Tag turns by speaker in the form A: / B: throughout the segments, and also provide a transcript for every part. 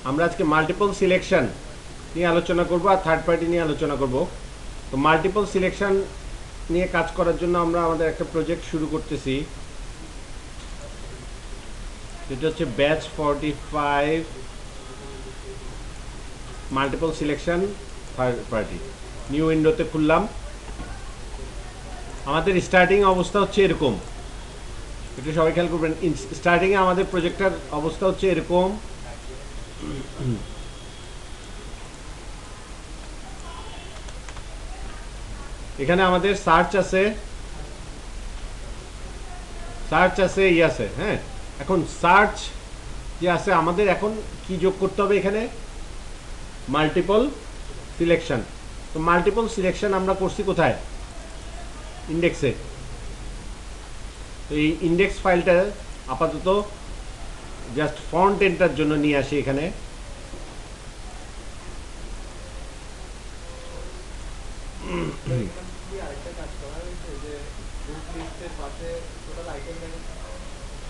A: আমরা আজকে multiple selection নিয়ে আলোচনা করব আর থার্ড পার্টি নিয়ে আলোচনা করব। তো মাল্টিপল সিলেকশন নিয়ে কাজ করার জন্য আমরা আমাদের একটা প্রজেক্ট শুরু করতেছি, যেটা হচ্ছে batch 45 multiple selection third party. New উইন্ডোতে খুললাম। আমাদের স্টার্টিং অবস্থা হচ্ছে এরকম, একটু সবাই খেয়াল করবেন। স্টার্টিংয়ে আমাদের প্রজেক্টটার অবস্থা হচ্ছে এরকম। এখানে আমাদের সার্চ আছে, ই আছে। হ্যাঁ, এখন সার্চ যে আছে, আমাদের এখন কি যোগ করতে হবে এখানে? Multiple selection. তো মাল্টিপল সিলেকশন আমরা করছি কোথায়? ইন্ডেক্সে। তো এই ইন্ডেক্স ফাইলটা আপাতত জাস্ট ফন্ট এন্টার জন্য নিয়ে আসি এখানে।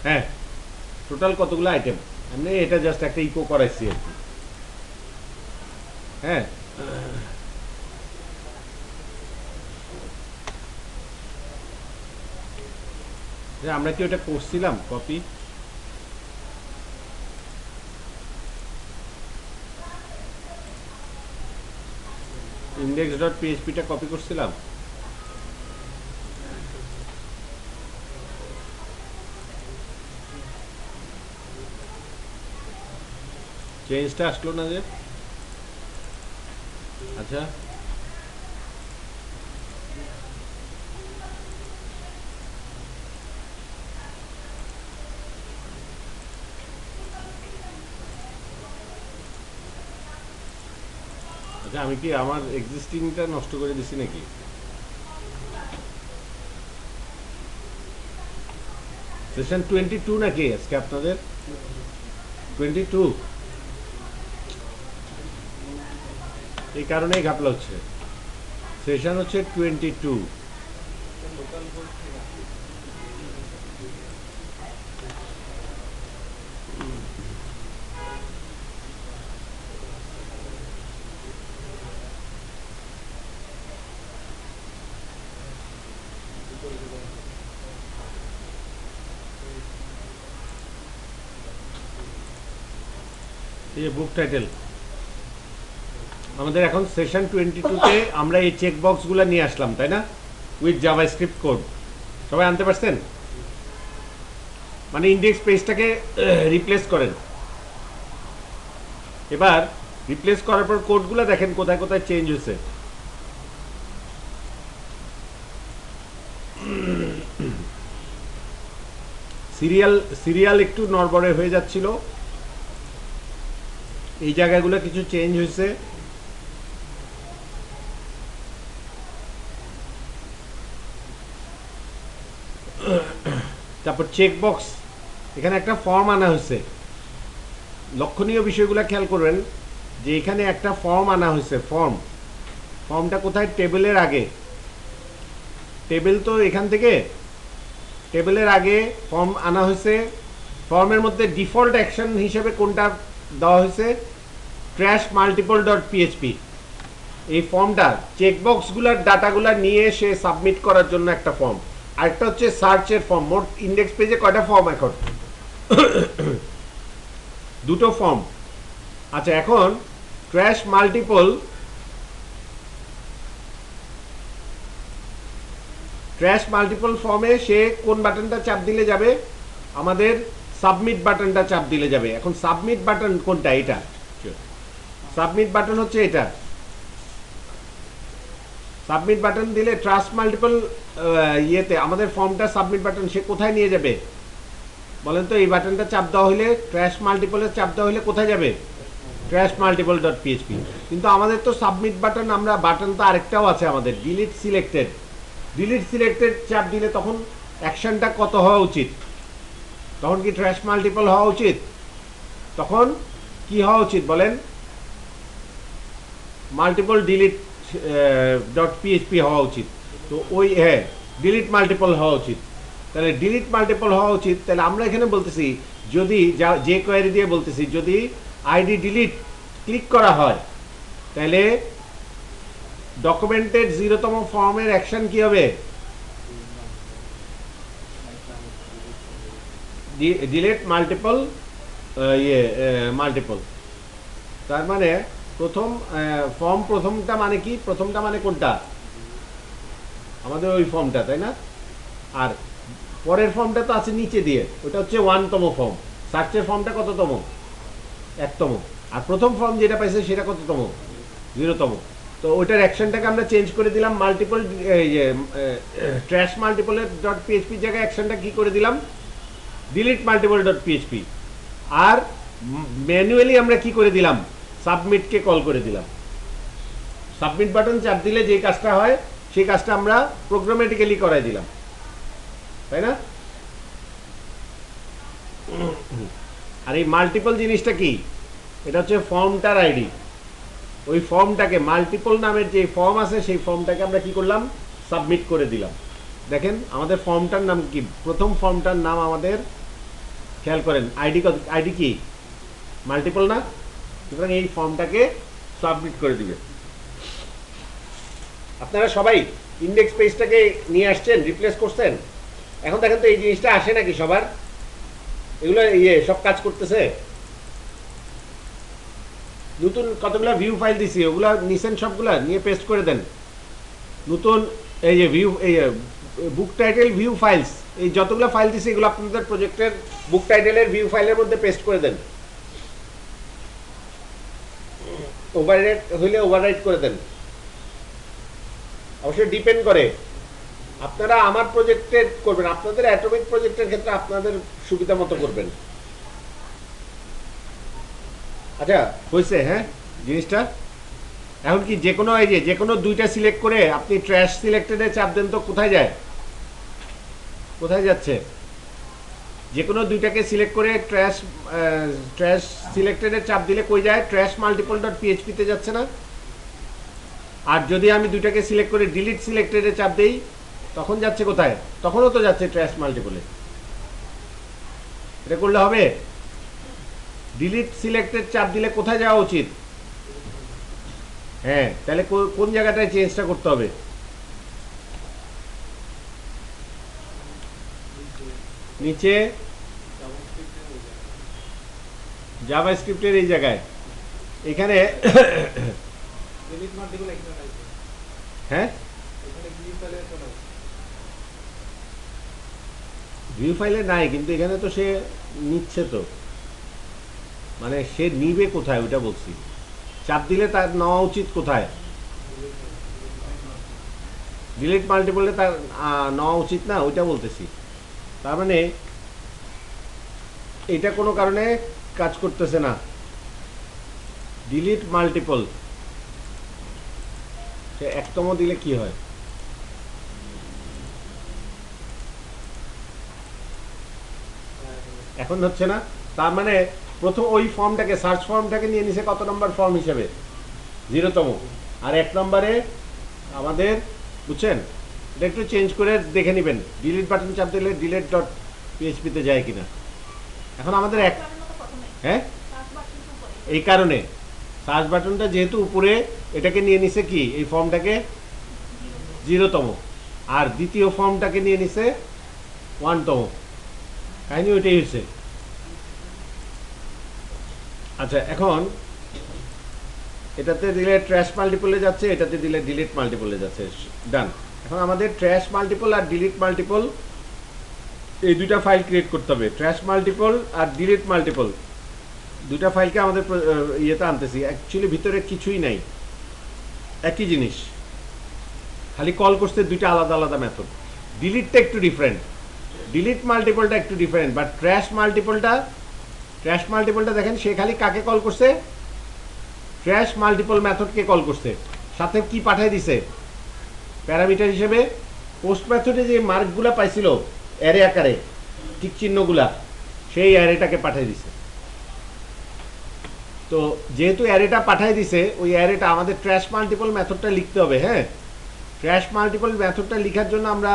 A: হ্যাঁ, টোটাল কতগুলো আইটেম আমি এটা জাস্ট একটা ইকো করাইছি আর কি। হ্যাঁ, আমরা কি ওটা করছিলাম কপি? index.php টা কপি করছিলাম। চেঞ্জটা আসলো না যে। আচ্ছা, আচ্ছা, আমি কি আমার এক্সিস্টিংটা নষ্ট করে দিছি নাকি? সেশন 22 নাকি আজকে আপনাদের? 22, এই কারণেই ঘাপলা হচ্ছে। সেশন হচ্ছে 22। এই যে বুক টাইটেল আমাদের এখন সেশন 22-তে আমরা এই চেক বক্সগুলো নিয়ে আসলাম, তাই না? With JavaScript code. সবাই আনতে পারছেন? মানে ইন্ডেক্স পেজটাকে রিপ্লেস করেন। এবার রিপ্লেস করার পর কোডগুলো দেখেন কোথায় কোথায় চেঞ্জ হয়েছে। সিরিয়াল একটু নড়বড়ে হয়ে যাচ্ছিল, এই জায়গাগুলো কিছু চেঞ্জ হয়েছে। তারপর চেকবক্স, এখানে একটা ফর্ম আনা হয়েছে। লক্ষণীয় বিষয়গুলো খেয়াল করবেন যে এখানে একটা ফর্ম আনা হয়েছে। ফর্মটা কোথায়? টেবিলের আগে। টেবিল তো এখান থেকে, টেবিলের আগে ফর্ম আনা হয়েছে। ফর্মের মধ্যে ডিফল্ট অ্যাকশন হিসেবে কোনটা দেওয়া হয়েছে? Trash multiple dot PHP. এই ফর্মটা চেকবক্সগুলোর ডাটাগুলো নিয়ে সে সাবমিট করার জন্য একটা ফর্ম। আরেকটা হচ্ছে সার্চের ফর্ম। মোট ইন্ডেক্স পেজে কয়টা ফর্ম এখন? দুটো ফর্ম। আচ্ছা, এখন ট্র্যাশ মাল্টিপল ফর্মে সে কোন বাটনটা চাপ দিলে যাবে? আমাদের সাবমিট বাটনটা চাপ দিলে যাবে। এখন সাবমিট বাটন কোনটা? এটা সাবমিট বাটন হচ্ছে এটা। সাবমিট বাটন দিলে ট্রাস্ট মাল্টিপল ইয়েতে আমাদের ফর্মটা সাবমিট বাটন সে কোথায় নিয়ে যাবে বলেন তো? এই বাটনটা চাপ দেওয়া হলে, ট্র্যাশ মাল্টিপলের চাপ দেওয়া হলে কোথায় যাবে? Trash multiple dot PHP. কিন্তু আমাদের তো সাবমিট বাটন, আমরা বাটন তো আরেকটাও আছে আমাদের, ডিলিট সিলেক্টেড চাপ দিলে তখন অ্যাকশনটা কত হওয়া উচিত? তখন কি ট্র্যাশ মাল্টিপল হওয়া উচিত? তখন কি হওয়া উচিত বলেন? মাল্টিপল ডিলিট ডট পিএইচপি হওয়া উচিত। তো ওই, হ্যাঁ, ডিলিট মাল্টিপল হওয়া উচিত। তাহলে ডিলিট মাল্টিপল হওয়া উচিত। তাহলে আমরা এখানে বলতেছি, যদি যে কোয়ারি দিয়ে বলতেছি, যদি আইডি ডিলিট ক্লিক করা হয়, তাহলে ডকুমেন্টের 0তম ফর্মের অ্যাকশন কি হবে? Delete multiple multiple. তার মানে প্রথম ফর্ম প্রথমটা মানে কি? প্রথমটা মানে কোনটা? আমাদের ওই ফর্মটা, তাই না? আর পরের ফর্মটা তো আছে নিচে দিয়ে, ওটা হচ্ছে 1তম ফর্ম। সার্চের ফর্মটা কততম? 1তম। আর প্রথম ফর্ম যেটা পাইছে সেটা কততম? 0তম। তো ওইটার অ্যাকশনটাকে আমরা চেঞ্জ করে দিলাম, মাল্টিপল ট্র্যাশ মাল্টিপলের ডট পিএইচপির জায়গায় অ্যাকশনটা কি করে দিলাম? Delete multiple dot PHP. আর ম্যানুয়ালি আমরা কি করে দিলাম? সাবমিটকে কল করে দিলাম। সাবমিট বাটন চাপ দিলে যে কাজটা হয় সেই কাজটা আমরা প্রোগ্রামেটিক্যালি করাই দিলাম, তাই না? আর এই মাল্টিপল জিনিসটা কি? এটা হচ্ছে ফর্মটার আইডি। ওই ফর্মটাকে মাল্টিপল নামের যে ফর্ম আছে সেই ফর্মটাকে আমরা কি করলাম? সাবমিট করে দিলাম। দেখেন আমাদের ফর্মটার নাম কি? প্রথম ফর্মটার নাম আমাদের, খেয়াল করেন, আইডি কি? মাল্টিপল না? সুতরাং এই ফর্মটাকে সাবমিট করে দিবে। আপনারা সবাই ইন্ডেক্স পেজটাকে নিয়ে আসছেন, রিপ্লেস করছেন। এখন দেখেন তো এই জিনিসটা আসে নাকি সবার? এগুলো সব কাজ করতেছে? নতুন কতগুলো ভিউ ফাইল দিছি, ওগুলো নিছেন, সবগুলা নিয়ে পেস্ট করে দেন। নতুন এই যে ভিউ, এই বুক টাইটেল ভিউ ফাইলস, এই যতগুলো ফাইল দিছি এগুলো আপনাদের প্রজেক্টের বুক টাইটেলের ভিউ ফাইলের মধ্যে পেস্ট করে দেন। ওভাররাইট হইলে ওভাররাইট করে দেন। অবশ্যই ডিপেন্ড করে, আপনারা আমার প্রজেক্টে করবেন, আপনাদের অ্যাটমিক প্রজেক্টের ক্ষেত্রে আপনাদের সুবিধা মতো করবেন। আচ্ছা হয়েছে, হ্যাঁ জিনিসটা। এখন কি যে কোনো এই যে কোনো দুইটা সিলেক্ট করে আপনি ট্র্যাশ সিলেক্টেডে চাপ দেন তো কোথায় যায়? কোথায় যাচ্ছে? যে কোনো দুইটাকে সিলেক্ট করে ট্র্যাশ সিলেক্টেডে চাপ দিলে কই যায়? ট্র্যাশ মাল্টিপল ডট পিএইচপিতে যাচ্ছে না? আর যদি আমি দুইটাকে সিলেক্ট করে ডিলিট সিলেক্টেডে চাপ দেই তখন যাচ্ছে কোথায়? তখনও তো যাচ্ছে ট্র্যাশ মাল্টিপলে। এটা করলে হবে? ডিলিট সিলেক্টেড চাপ দিলে কোথায় যাওয়া উচিত? হ্যাঁ, তাহলে কোন জায়গাটায় চেঞ্জটা করতে হবে? নিচে জাভাস্ক্রিপ্টের এই জায়গায়, এখানে হ্যাঁ ভিউ ফাইলে নাই, কিন্তু এখানে তো সে নিচ্ছে তো, মানে সে নিবে কোথায় ওটা বলছি। চাপ দিলে তার নেওয়া উচিত কোথায়? ডিলিট মাল্টিপলে তার নেওয়া উচিত না, ওইটা বলতেছি। তার মানে এটা কোনো কারণে কাজ করতেছে না। ডিলিট মাল্টিপল সে 1তম দিলে কি হয়? এখন হচ্ছে না। তার মানে প্রথম ওই ফর্মটাকে, সার্চ ফর্মটাকে নিয়ে নিছে কত নম্বর ফর্ম হিসেবে? 0তম। আর 1 নম্বরে আমাদের, বুঝছেন, এটা একটু চেঞ্জ করে দেখে নেবেন। ডিলিট বাটন চাপ দিলে ডিলিট ডট পিএইচপিতে যায় কিনা। এখন আমাদের হ্যাঁ, এই কারণে সার্চ বাটনটা যেহেতু উপরে, এটাকে নিয়ে নিছে কি? এই ফর্মটাকে 0তম। আর দ্বিতীয় ফর্মটাকে নিয়ে নিছে 1তম। কাহিনী ওইটাই হচ্ছে। আচ্ছা, এখন এটাতে দিলে ট্র্যাশ মাল্টিপলে যাচ্ছে, এটাতে দিলে ডিলিট মাল্টিপলে যাচ্ছে। ডান। এখন আমাদের ট্র্যাশ মাল্টিপল আর ডিলিট মাল্টিপল এই দুইটা ফাইল ক্রিয়েট করতে হবে। ট্র্যাশ মাল্টিপল আর ডিলিট মাল্টিপল দুইটা ফাইলকে আমাদের ইয়েতে আনতেছি। অ্যাকচুয়ালি ভিতরে কিছুই নাই, একই জিনিস, খালি কল করতে দুইটা আলাদা আলাদা মেথড। ডিলিটটা একটু ডিফারেন্ট, ডিলিট মাল্টিপলটা একটু ডিফারেন্ট, বাট ট্র্যাশ মাল্টিপলটা দেখেন সে খালি কাকে কল করছে? ট্র্যাশ মাল্টিপল মেথডকে কল করছে। সাথে কি পাঠিয়ে দিছে প্যারামিটার হিসেবে? পোস্ট মেথডে যে মার্কগুলা পাইছিল অ্যারে আকারে, টিক চিহ্নগুলা, সেই অ্যারেটাকে পাঠিয়ে দিছে। তো যেহেতু অ্যারেটা পাঠিয়ে দিছে, ওই অ্যারেটা আমাদের ট্র্যাশ মাল্টিপল মেথডটা লিখতে হবে। হ্যাঁ, ট্র্যাশ মাল্টিপল মেথডটা লেখার জন্য আমরা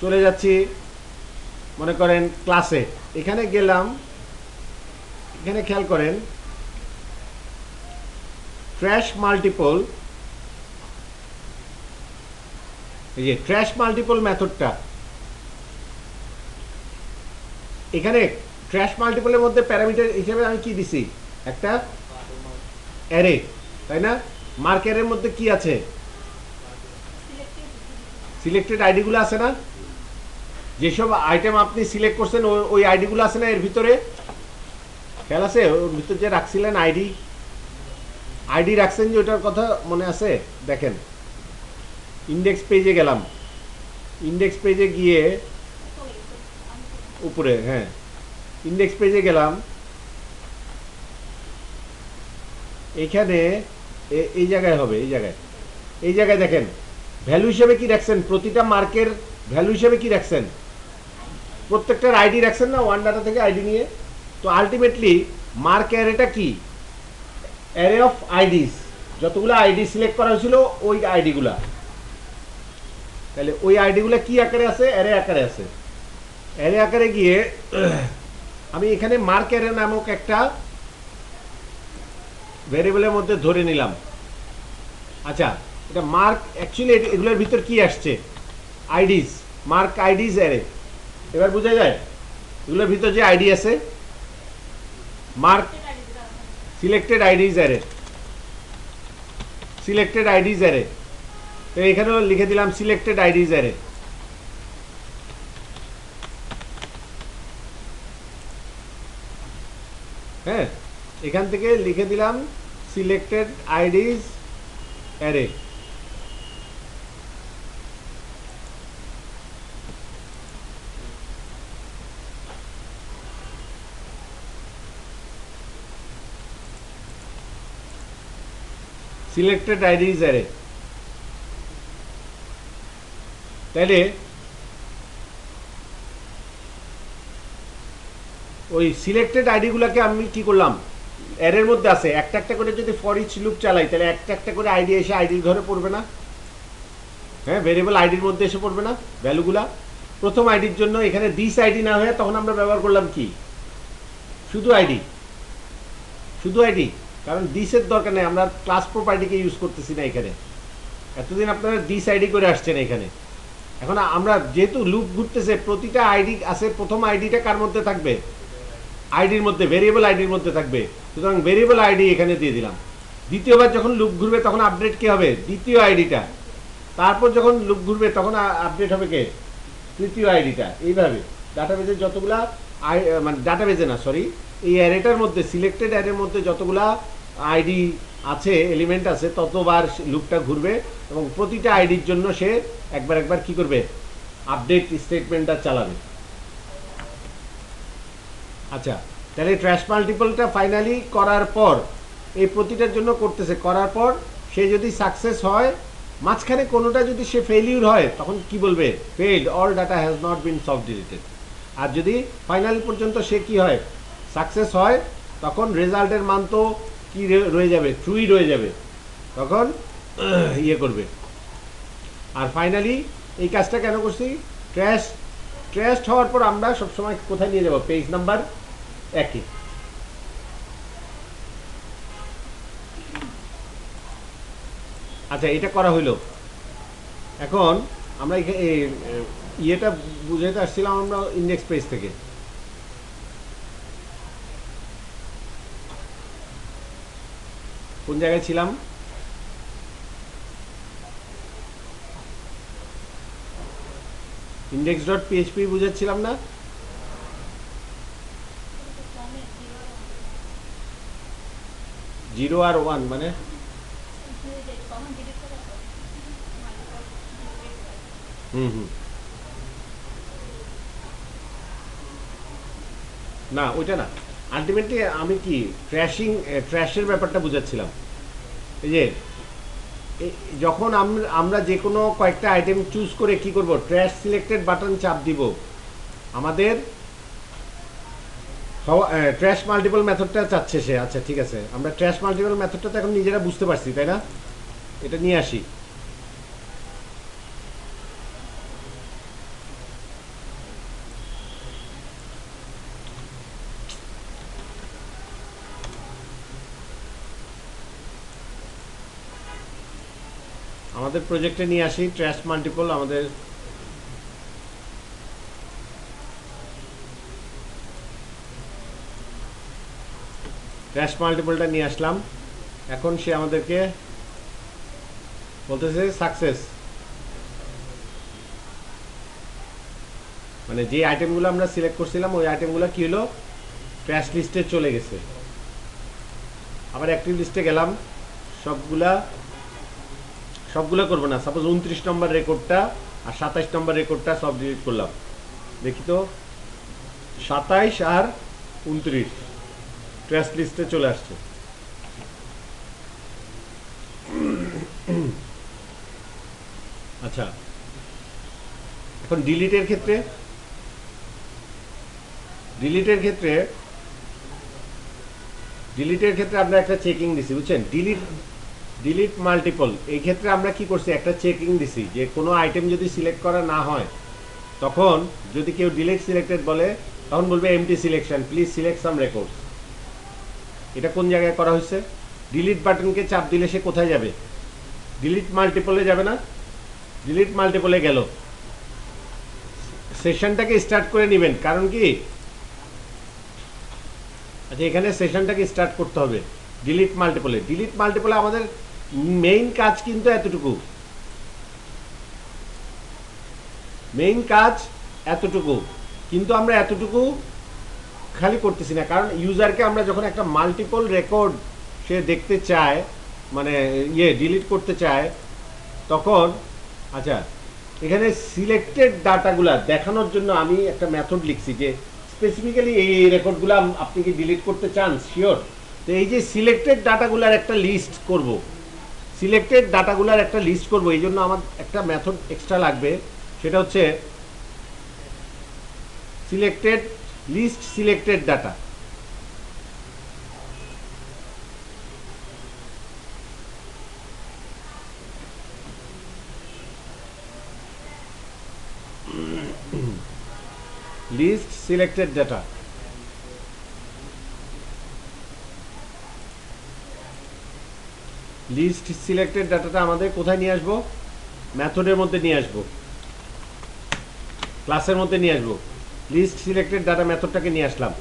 A: চলে যাচ্ছি, মনে করেন ক্লাসে, এখানে গেলাম, এখানে খেয়াল করেন ট্র্যাশ মাল্টিপল, এই যে ট্র্যাশ মাল্টিপল মেথডটা, এখানে ট্র্যাশ মাল্টিপলের মধ্যে প্যারামিটার হিসেবে আমি কি দিছি, একটা অ্যারে, তাই না? মার্ক অ্যারের মধ্যে কি আছে, সিলেক্টেড আইডিগুলো আছে না? যেসব আইটেম আপনি সিলেক্ট করছেন ওই আইডিগুলো আছে না এর ভিতরে, খেয়াল আছে? ওর ভিতরে যে রাখছিলেন আইডি, আইডি রাখছেন যে ওটার কথা মনে আছে? দেখেন ইন্ডেক্স পেজে গেলাম, ইন্ডেক্স পেজে গিয়ে উপরে, হ্যাঁ ইন্ডেক্স পেজে গেলাম, এইখানে এই জায়গায় হবে, এই জায়গায় দেখেন ভ্যালু হিসেবে কি রাখছেন, প্রতিটা মার্কের ভ্যালু হিসেবে কি রাখছেন, প্রত্যেকটার আইডি রাখছেন না ওয়ান ডাটা থেকে আইডি নিয়ে। তো আলটিমেটলি মার্ক অ্যারেটা কি, অ্যারে অফ আইডিস, যতগুলো আইডি সিলেক্ট করা হয়েছিল ওই আইডিগুলা, তাহলে ওই আইডিগুলো কি আকারে আছে, অ্যারে আকারে আছে। অ্যারে আকারে গিয়ে আমি এখানে মার্ক অ্যারে নামক একটা ভেরিয়েবলের মধ্যে ধরে নিলাম। আচ্ছা, এটা মার্ক অ্যাকচুয়ালি এগুলোর ভিতর কি আসছে, আইডিস, মার্ক আইডিস অ্যারে। এবার বোঝা যায় এগুলোর ভিতর যে আইডি আছে, mark selected IDs array, selected IDs array. তো এখানেও লিখে দিলাম সিলেক্টেড আইডিস অ্যারে। হ্যাঁ, এখান থেকে লিখে দিলাম selected IDs array. Selected IDs array, তাহলে ওই সিলেক্টেড আইডিগুলোকে আমি কি করলাম, অ্যারের মধ্যে আছে, একটা একটা করে যদি ফর ইচ লুপ চালাই তাহলে একটা একটা করে আইডি এসে আইডির ঘরে পড়বে না? হ্যাঁ, ভেরিয়েবল আইডির মধ্যে এসে পড়বে না ভ্যালুগুলা? প্রথম আইডির জন্য এখানে দিস আইডি না হয়ে তখন আমরা ব্যবহার করলাম কি, শুধু আইডি, শুধু আইডি, কারণ দিসের দরকার নেই, আমরা ক্লাস প্রপার্টিকে ইউজ করতেছি না এখানে। এতদিন আপনারা দিস আইডি করে আসছেন এখানে। এখন আমরা যেহেতু লুপ ঘুরতেছে, প্রতিটা আইডি আছে, প্রথম আইডিটা কার মধ্যে থাকবে, আইডির মধ্যে, ভেরিয়েবল আইডির মধ্যে থাকবে, সুতরাং ভেরিয়েবল আইডি এখানে দিয়ে দিলাম। দ্বিতীয়বার যখন লুপ ঘুরবে তখন আপডেট কি হবে, দ্বিতীয় আইডিটা, তারপর যখন লুপ ঘুরবে তখন আপডেট হবে কে, তৃতীয় আইডিটা। এইভাবে ডাটাবেজের যতগুলা মানে ডাটাবেজে না সরি, এই অ্যারেটার মধ্যে, সিলেক্টেড অ্যারের মধ্যে যতগুলা আইডি আছে, এলিমেন্ট আছে, ততবার লুপটা ঘুরবে এবং প্রতিটা আইডির জন্য সে একবার একবার কি করবে, আপডেট স্টেটমেন্টটা চালাবে। আচ্ছা, তাহলে ট্র্যাশ মাল্টিপলটা ফাইনালি করার পর, এই প্রতিটার জন্য করতেছে, করার পর সে যদি সাকসেস হয়, মাঝখানে কোনোটা যদি সে ফেলিউর হয় তখন কি বলবে, failed, all data has not been soft deleted. আর যদি ফাইনাল পর্যন্ত সে কি হয়, সাকসেস হয়, তখন রেজাল্টের মান তো কি রয়ে যাবে, ট্রুই রয়ে যাবে, তখন ইয়ে করবে। আর ফাইনালি এই কাজটা কেন করছি, ট্র্যাশ হওয়ার পর আমরা সবসময় কোথায় নিয়ে যাব, পেজ নাম্বার 1-এ। আচ্ছা, এটা করা হইলো। এখন আমরা ইয়েটা বুঝাইতে আসছিলাম আমরা ইন্ডেক্স পেজ থেকে। কোন জায়গায় ছিলাম, ইন্ডেক্স ডট পিএইচপি বুঝাচ্ছিলাম না? জিরো আর ওয়ান মানে না, ওইটা না। আলটিমেটলি আমি কি ট্র্যাশের ব্যাপারটা বুঝাচ্ছিলাম। এই যে যখন আমরা যে কোনো কয়েকটা আইটেম চুজ করে কি করব, ট্র্যাশ সিলেক্টেড বাটন চাপ দিব, আমাদের ট্র্যাশ মাল্টিপল মেথডটা চাচ্ছে সে। আচ্ছা ঠিক আছে, আমরা ট্র্যাশ মাল্টিপল মেথডটা তো এখন নিজেরা বুঝতে পারছি, তাই না? এটা নিয়ে আসি। আমাদের প্রজেক্টে নিয়ে আসি ট্র্যাশ মাল্টিপল। আমাদের ট্র্যাশ মাল্টিপলটা নিয়ে আসলাম। এখন সে আমাদেরকে বলতেছে সাকসেস, মানে যে আইটেমগুলো আমরা সিলেক্ট করছিলাম ওই আইটেমগুলো কি হলো, ট্র্যাশ লিস্টে চলে গেছে। আবার অ্যাক্টিভ লিস্টে গেলাম, সবগুলো করবো না, সাপোজ 29 নম্বর রেকর্ডটা আর 27 নম্বর রেকর্ডটা সব ডিলিট করলাম। দেখি তো 27 আর 29 ট্র্যাশ লিস্টে চলে আসছে। আচ্ছা, এখন ডিলিটের ক্ষেত্রে আমরা একটা চেকিং দিছি, বুঝছেন? ডিলিট মাল্টিপল, এই ক্ষেত্রে আমরা কি করছি, একটা চেকিং দিছি যে কোনো আইটেম যদি সিলেক্ট করা না হয়, তখন যদি কেউ ডিলিট সিলেক্টেড বলে তখন বলবে empty selection, please select some records. এটা কোন জায়গায় করা হয়েছে? ডিলিট বাটনকে চাপ দিলে সে কোথায় যাবে? ডিলিট মাল্টিপলে যাবে না? ডিলিট মাল্টিপলে গেল, সেশনটাকে স্টার্ট করে নেবেন। কারণ কি, আচ্ছা এখানে সেশনটাকে স্টার্ট করতে হবে ডিলিট মাল্টিপলে আমাদের মেইন কাজ কিন্তু এতটুকু, কিন্তু আমরা এতটুকু খালি করতেছি না। কারণ ইউজারকে আমরা যখন একটা মাল্টিপল রেকর্ড সে দেখতে চায়, মানে ডিলিট করতে চায়, তখন আচ্ছা এখানে সিলেক্টেড ডাটাগুলা দেখানোর জন্য আমি একটা মেথড লিখছি যে স্পেসিফিক্যালি এই রেকর্ডগুলো আপনি কি ডিলিট করতে চান, শিওর? তো এই যে সিলেক্টেড ডাটাগুলার একটা লিস্ট করব, এই জন্য আমার একটা মেথড এক্সট্রা লাগবে, সেটা হচ্ছে selected data. List selected data, list selected ডাটাটা আমাদের কোথায় নিয়ে আসবো? মেথডের মধ্যে নিয়ে আসবো, ক্লাসের মধ্যে নিয়ে আসবো। লিস্ট সিলেক্টেড ডাটা মেথডটাকে নিয়ে আসলাম।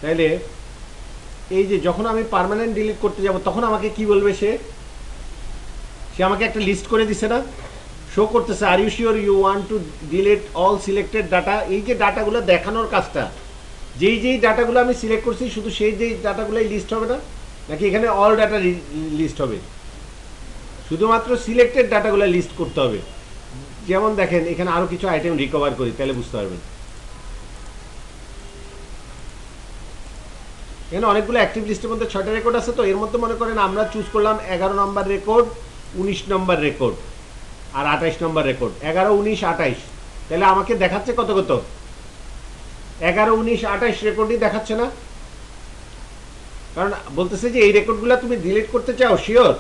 A: তাইলে এই যে যখন আমি পার্মানেন্ট ডিলিট করতে যাব তখন আমাকে কি বলবে? সে আমাকে একটা লিস্ট করে দিছে না, শো করতেছে are you sure you want to delete all selected data. এই যে ডাটাগুলো দেখানোর কাজটা, যেই ডাটাগুলো আমি সিলেক্ট করছি শুধু সেই ডাটাগুলোই লিস্ট হবে না, নাকি এখানে অল ডাটা লিস্ট হবে? শুধুমাত্র সিলেক্টেড ডাটাগুলো লিস্ট করতে হবে। যেমন দেখেন এখানে আরো কিছু আইটেম রিকভার করি, তাহলে বুঝতে পারবেন। এখানে অনেকগুলো অ্যাক্টিভ লিস্টের মধ্যে 6টা রেকর্ড আছে, তো এর মধ্যে মনে করেন আমরা চুজ করলাম 11 নম্বর রেকর্ড, 19 নম্বর রেকর্ড আর 28 নম্বর রেকর্ড। 11, 19, 28, তাহলে আমাকে দেখাচ্ছে কত 11, 19, 28 রেকর্ডই দেখাচ্ছে না? কারণ বলতেছে যে এই রেকর্ডগুলো তুমি ডিলিট করতে চাও, শিওর?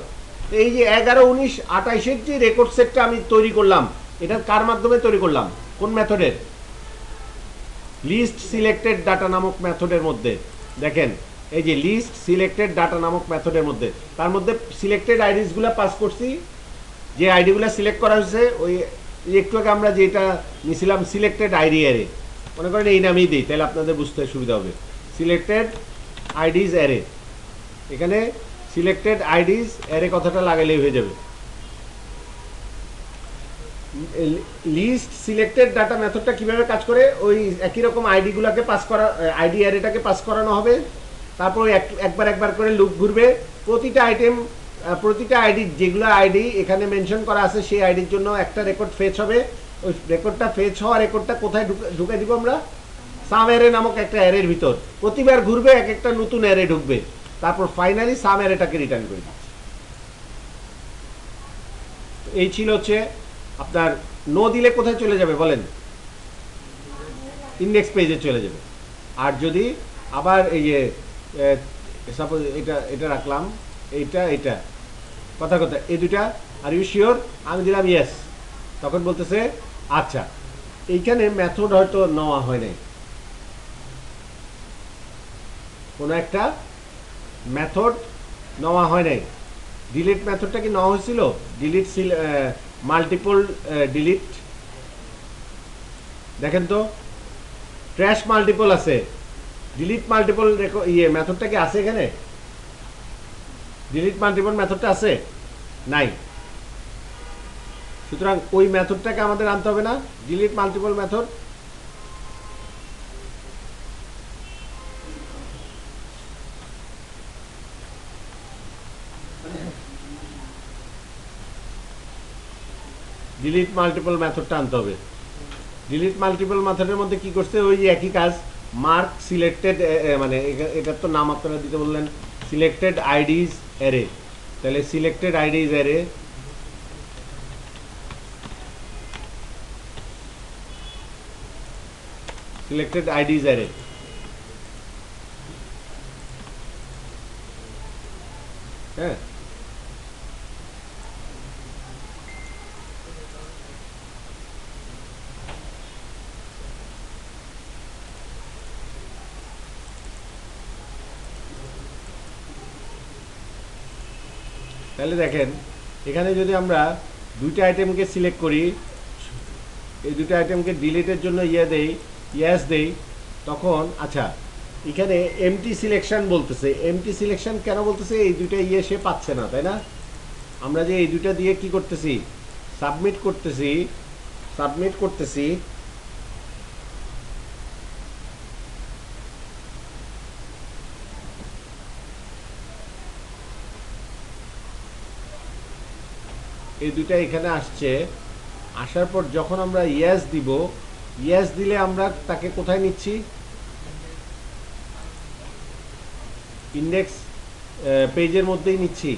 A: এই যে 11, 19, 28-এর যে রেকর্ড সেটটা আমি তৈরি করলাম, এটা কার মাধ্যমে তৈরি করলাম? কোন মেথডের? লিস্ট সিলেক্টেড ডাটা নামক মেথডের মধ্যে। দেখেন এই যে লিস্ট সিলেক্টেড ডাটা নামক মেথডের মধ্যে, তার মধ্যে সিলেক্টেড আইডিসগুলো পাস করছি, যে আইডিগুলো সিলেক্ট করা হয়েছে ওই একটু আগে আমরা যেটা নিয়েছিলাম সিলেক্টেড আইডি অ্যারে, মনে করেন এই নামেই দিই, তাহলে আপনাদের বুঝতে সুবিধা হবে। সিলেক্টেড আইডিস অ্যারে, এখানে সিলেক্টেড আইডিস অ্যারে কথাটা লাগালেই হয়ে যাবে। লিস্ট সিলেক্টেড ডাটা মেথডটা কিভাবে কাজ করে? ওই একই রকম আইডিগুলোকে পাস করা, আইডি অ্যারেটাকে পাস করানো হবে, তারপর একবার করে লুপ ঘুরবে। প্রতিটা আইডি, যেগুলো আইডি এখানে মেনশন করা আছে সেই আইডির জন্য একটা রেকর্ড ফেচ হবে। ওই রেকর্ডটা ফেচ হওয়া রেকর্ডটা কোথায় ঢুকে দিব আমরা? সাম অ্যারে নামক একটা অ্যারের ভিতর। প্রতিবার ঘুরবে, এক একটা নতুন অ্যারে ঢুকবে, তারপর ফাইনালি সাম অ্যারেটাকে রিটার্ন করে দিচ্ছে। এই ছিল হচ্ছে আপনার নো দিলে কোথায় চলে যাবে বলেন? ইন্ডেক্স পেজে চলে যাবে। আর যদি আবার এই যে সাপোজ এটা রাখলাম, এটা কথা এই দুটা, আর ইউ শিওর? আমি দিলাম ইয়েস, তখন বলতেছে আচ্ছা। এইখানে মেথড হয়তো নেওয়া হয় নাই, কোনো একটা মেথড নেওয়া হয় নাই। ডিলিট মেথডটা কি নেওয়া হয়েছিল? ডিলিট মাল্টিপল ডিলিট, দেখেন তো ট্র্যাশ মাল্টিপল আছে, ডিলিট মাল্টিপল মেথডটা কি আছে এখানে? ডিলিট মাল্টিপল মেথডটা আছে? নাই। সুতরাং ওই মেথডটাকে আমাদের আনতে হবে না, delete multiple method. Delete multiple মেথডটা আনতে হবে। ডিলিট মাল্টিপল মেথডের মধ্যে কি করছে, ওই যে একই কাজ, মার্ক সিলেক্টেড, মানে এটার তো নাম আপনারা দিতে বললেন সিলেক্টেড আইডিজ অ্যারে, তাহলে selected IDs array selected IDs array, হ্যাঁ, তাহলে দেখেন এখানে যদি আমরা দুইটা আইটেমকে সিলেক্ট করি, এই দুটো আইটেমকে ডিলিটের জন্য ইয়েস দেই, তখন আচ্ছা এখানে এমটি সিলেকশন বলতেছে। এমটি সিলেকশন কেন বলতেছে? এই দুইটা সে পাচ্ছে না, তাই না? আমরা যে এই দুইটা দিয়ে কি করতেছি, সাবমিট করতেছি, এই দুইটা এখানে আসছে। আসার পর যখন আমরা ইয়েস দিব, ইয়েস দিলে আমরা তাকে কোথায় নিচ্ছি, ইন্ডেক্স পেজের মধ্যেই নিচ্ছি।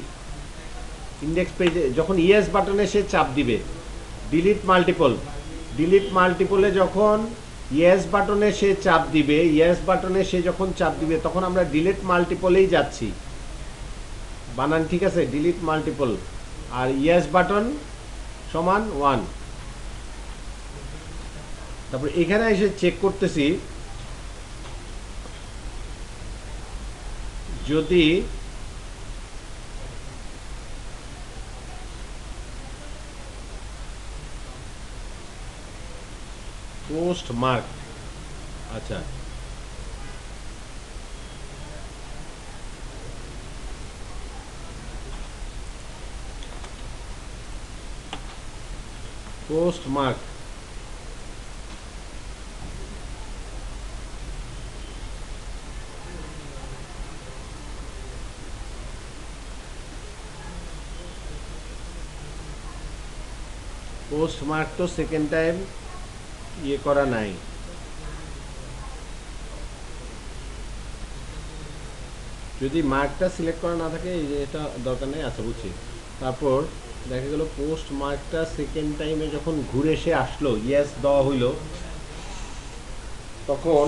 A: ইন্ডেক্স পেজে যখন ইয়েস বাটনে সে চাপ দিবে, ডিলিট মাল্টিপলে যখন ইয়েস বাটনে সে চাপ দিবে, যখন চাপ দিবে তখন আমরা ডিলিট মাল্টিপলেই যাচ্ছি। বানান ঠিক আছে? ডিলিট মাল্টিপল আর ইয়েস বাটন সমান 1। তারপর এখানে এসে চেক করতেছি, যদি পোস্ট মার্ক, আচ্ছা পোস্ট মার্ক তো সেকেন্ড টাইম করা নাই। যদি মার্কটা সিলেক্ট করা না থাকে, এই যে এটা দরকার নেই, আচ্ছা বুঝছি। তারপর দেখা গেল পোস্ট মার্কটা সেকেন্ড টাইমে যখন ঘুরে এসে আসলো, ইয়েস দেওয়া হইল, তখন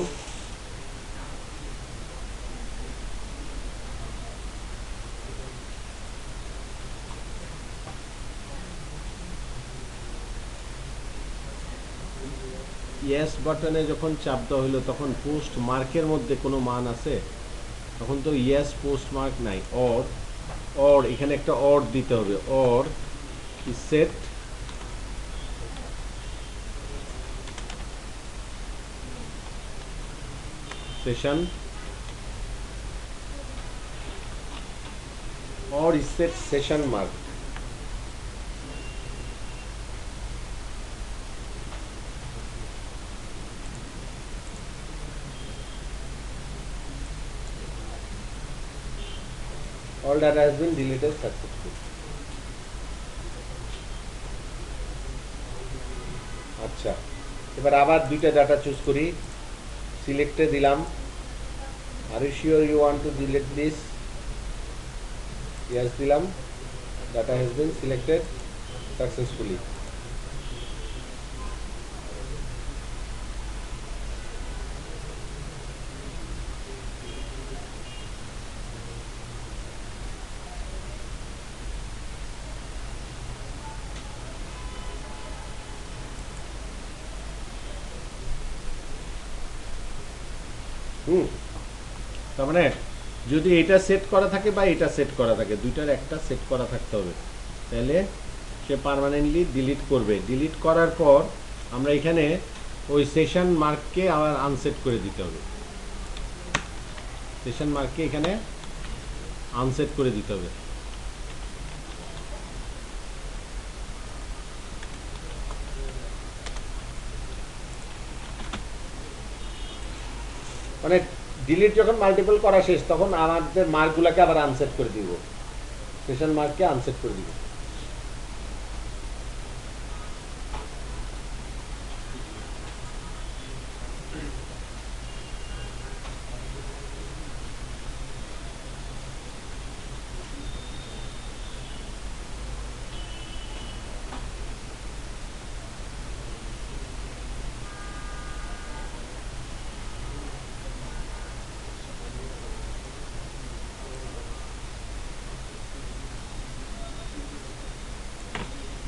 A: ইয়েস বাটনে যখন চাপ দেওয়া হইলো, তখন পোস্ট মার্কের মধ্যে কোনো মান আছে? তখন তো ইয়েস পোস্ট মার্ক নাই। অর এখানে একটা অর দিতে হবে, or set session, or set session mark. All data has been deleted successfully. আচ্ছা, এবার আবার দুইটা ডাটা চুজ করি, সিলেক্টে দিলাম, are you sure you want to delete this, yes দিলাম, data has been selected successfully. তার মানে যদি এটা সেট করা থাকে বা এটা সেট করা থাকে, দুইটার একটা সেট করা থাকতে হবে, তাহলে সে পার্মানেন্টলি ডিলিট করবে। ডিলিট করার পর আমরা এখানে ওই সেশন মার্ককে আবার আনসেট করে দিতে হবে। সেশন মার্ককে এখানে আনসেট করে দিতে হবে। মানে ডিলিট যখন মাল্টিপল করা শেষ তখন আমাদের মার্কগুলোকে আবার আনসেট করে দিব, সেশন মার্ককে আনসেট করে দিব।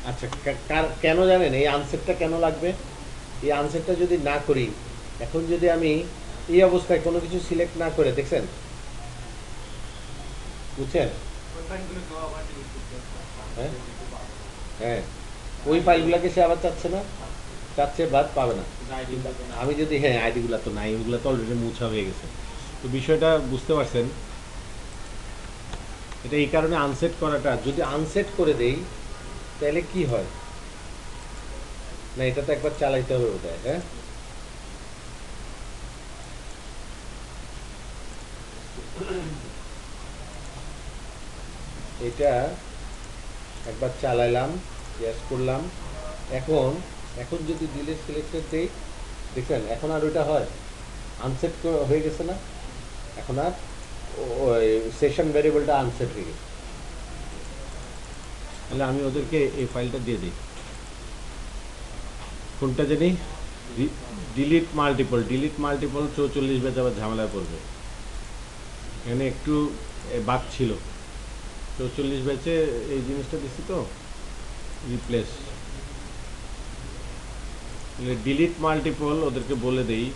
A: আচ্ছা, কেন জানেন এই আনসেটটা কেন লাগবে? এই আনসেটটা যদি না করি, এখন যদি আমি এই অবস্থায় কোনো কিছু সিলেক্ট না করে, দেখছেন, বুঝছেন? হ্যাঁ হ্যাঁ, ওই ফাইলগুলোকে সে আবার চাচ্ছে না, চাচ্ছে বাদ পাবে না। আমি যদি, হ্যাঁ আইডিগুলো তো নাই, ওইগুলো তো অলরেডি মুছা হয়ে গেছে। তো বিষয়টা বুঝতে পারছেন? এটা এই কারণে আনসেট করাটা, যদি আনসেট করে দেই তাহলে কি হয় না, এটা তো একবার চালাইতে হবে বোধহয়। হ্যাঁ, এটা একবার চালাইলাম, ইয়েস করলাম। এখন এখন যদি ডিলিট সিলেক্টেড দেই, দেখছেন এখন আর ওইটা হয়, আনসেট হয়ে গেছে না, এখন আর ওই সেশন ভ্যারিয়েবলটা আনসেট হয়ে গেছে। তাহলে আমি ওদেরকে এই ফাইলটা দিয়ে দিই, কোনটা জানি, delete multiple. Delete multiple 44 batch আবার ঝামেলায় পড়বে। এখানে একটু বাক ছিল, 44 ব্যাচে এই জিনিসটা দিচ্ছি তো, রিপ্লেস। ডিলিট মাল্টিপল ওদেরকে বলে দেই,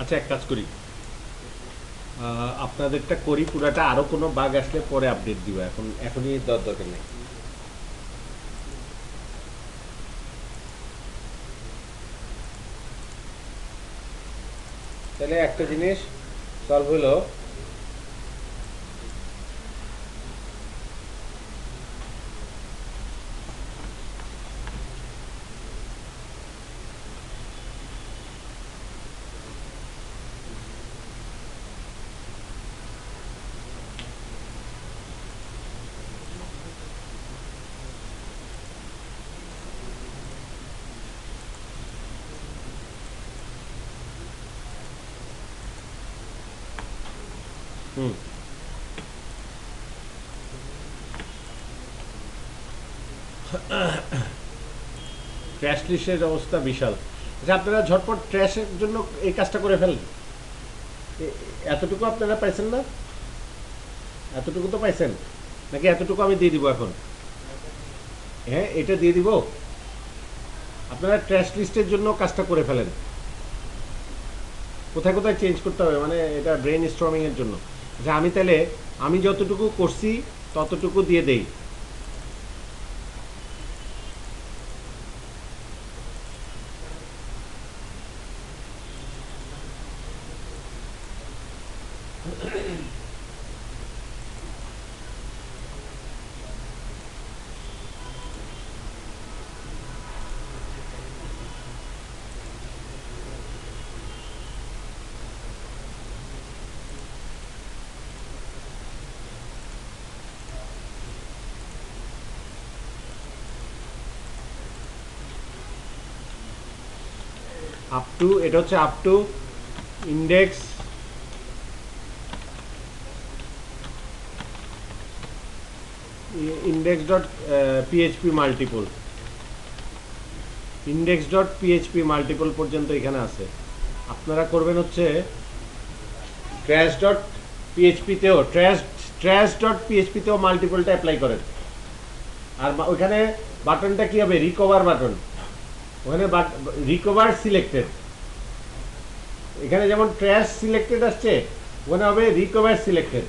A: আচ্ছা এক কাজ করি, আপনাদেরটা করি পুরাটা, আরও কোনো বাগ আসলে পরে আপডেট দিব, এখনই দরকার নেই। তাহলে একটা জিনিস সলভ হলো, হুম, ট্র্যাশ লিস্টের অবস্থা বিশাল। আচ্ছা, আপনারা ঝটপট ট্র্যাশের জন্য এই কাজটা করে ফেলেন। এতটুকু আপনারা পাইছেন না? এতটুকু তো পাইছেন নাকি? এতটুকু আমি দিয়ে দিব এখন? হ্যাঁ, এটা দিয়ে দিব। আপনারা ট্র্যাশ লিস্টের জন্য কাজটা করে ফেলেন, কোথায় কোথায় চেঞ্জ করতে হবে, মানে এটা ব্রেন স্টর্মিং এর জন্য। যে আমি তাহলে আমি যতটুকু করছি ততটুকু দিয়ে দেই। আপ টু, এটা হচ্ছে up to index index dot PHP multiple, index dot PHP multiple পর্যন্ত এখানে আছে। আপনারা করবেন হচ্ছে ট্র্যাশ ডট পিএইচপিতেও ট্র্যাশ ডট পিএইচপিতেও মাল্টিপলটা অ্যাপ্লাই করেন। আর ওইখানে বাটনটা কি হবে, রিকভার বাটন, ওখানে রিকভার সিলেক্টেড, এখানে যেমন ট্র্যাশ সিলেক্টেড আসছে ওখানে হবে রিকভার সিলেক্টেড।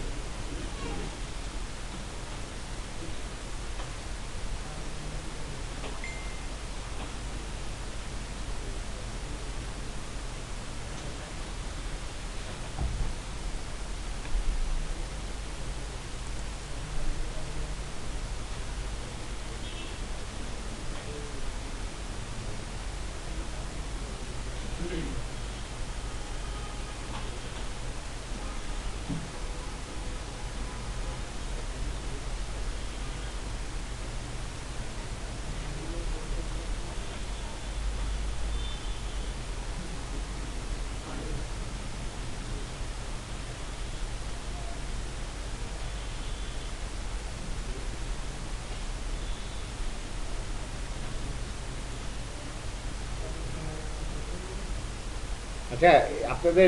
A: আচ্ছা, আপনাদের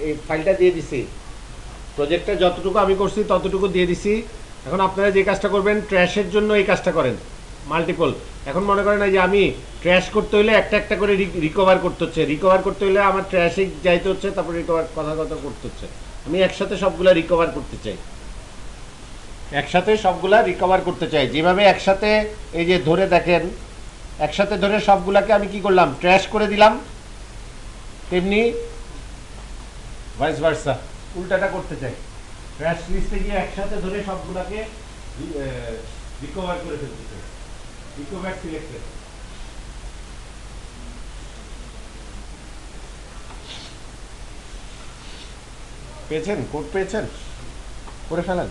A: এই ফাইলটা দিয়ে দিছি, প্রজেক্টটা যতটুকু আমি করছি ততটুকু দিয়ে দিছি। এখন আপনারা যে কাজটা করবেন ট্র্যাশের জন্য এই কাজটা করেন মাল্টিপল। এখন মনে করেন যে আমি ট্র্যাশ করতে হলে একটা একটা করে রিকভার করতে হচ্ছে, রিকভার করতে হলে আমার ট্র্যাশে যাইতে হচ্ছে, তারপর রিকভার কথা কথা করতে হচ্ছে। আমি একসাথে সবগুলা রিকভার করতে চাই, একসাথে সবগুলা রিকভার করতে চাই। যেভাবে একসাথে এই যে ধরে দেখেন, একসাথে ধরে সবগুলাকে আমি কি করলাম, ট্র্যাশ করে দিলাম, তেমনি ভাইস ভার্সা উল্টাটা করতে চাই। ট্র্যাশ লিস্টে গিয়ে একসাথে ধরে সবগুলাকে রিকভার করে ফেলতে চাই, রিকভার সিলেক্টেড। পেয়েছেন, কোড পেয়েছেন, করে ফেলেন।